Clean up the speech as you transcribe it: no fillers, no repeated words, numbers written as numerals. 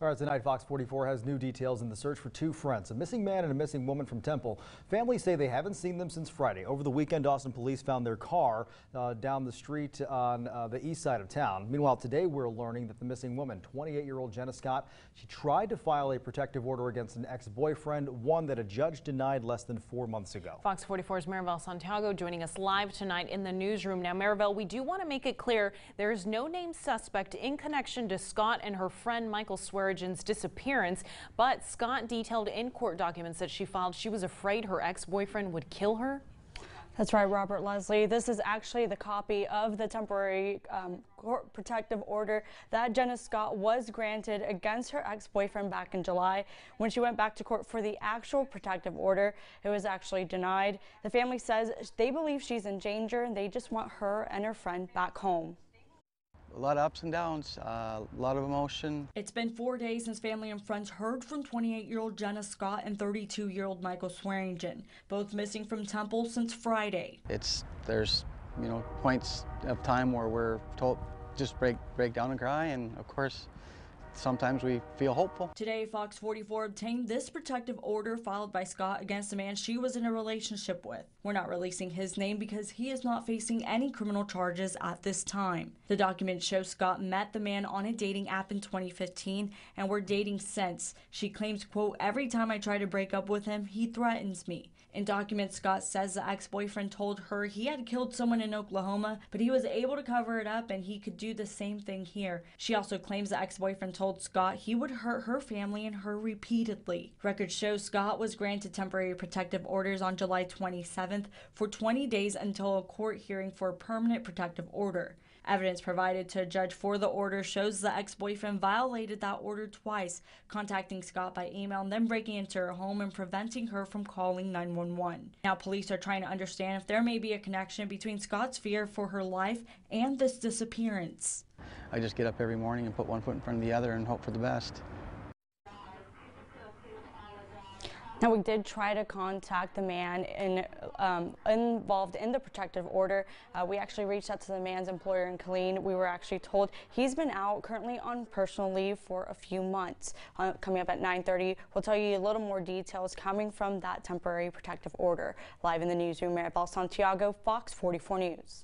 All right, tonight Fox 44 has new details in the search for two friends, a missing man and a missing woman from Temple. Families say they haven't seen them since Friday. Over the weekend, Austin police found their car down the street on the east side of town. Meanwhile, today we're learning that the missing woman, 28-year-old Jenna Scott, she tried to file a protective order against an ex-boyfriend, one that a judge denied less than 4 months ago. Fox 44's Maribel Santiago joining us live tonight in the newsroom. Now, Maribel, we do want to make it clear there is no named suspect in connection to Scott and her friend Michael Swearingen's disappearance, but Scott detailed in court documents that she filed she was afraid her ex-boyfriend would kill her. That's right, Robert Leslie. This is actually the copy of the temporary court protective order that Jenna Scott was granted against her ex-boyfriend back in July. When she went back to court for the actual protective order, it was actually denied. The family says they believe she's in danger and they just want her and her friend back home. A lot of ups and downs, a lot of emotion. It's been 4 days since family and friends heard from 28-year-old Jenna Scott and 32-year-old Michael Swearingen, both missing from Temple since Friday. There's points of time where we're told just break down and cry, and of course sometimes we feel hopeful. Today, Fox 44 obtained this protective order filed by Scott against a man she was in a relationship with. We're not releasing his name because he is not facing any criminal charges at this time. The document shows Scott met the man on a dating app in 2015 and were dating since. She claims, quote, "Every time I try to break up with him, he threatens me." In documents, Scott says the ex-boyfriend told her he had killed someone in Oklahoma, but he was able to cover it up and he could do the same thing here. She also claims the ex-boyfriend told Scott he would hurt her family and her repeatedly. Records show Scott was granted temporary protective orders on July 27th for 20 days until a court hearing for a permanent protective order. Evidence provided to a judge for the order shows the ex-boyfriend violated that order twice, contacting Scott by email and then breaking into her home and preventing her from calling 911. Now police are trying to understand if there may be a connection between Scott's fear for her life and this disappearance. I just get up every morning and put one foot in front of the other and hope for the best. Now, we did try to contact the man involved in the protective order. We actually reached out to the man's employer in Killeen. We were actually told he's been out currently on personal leave for a few months. Coming up at 9:30, we'll tell you a little more details coming from that temporary protective order. Live in the newsroom, Maribel Santiago, Fox 44 News.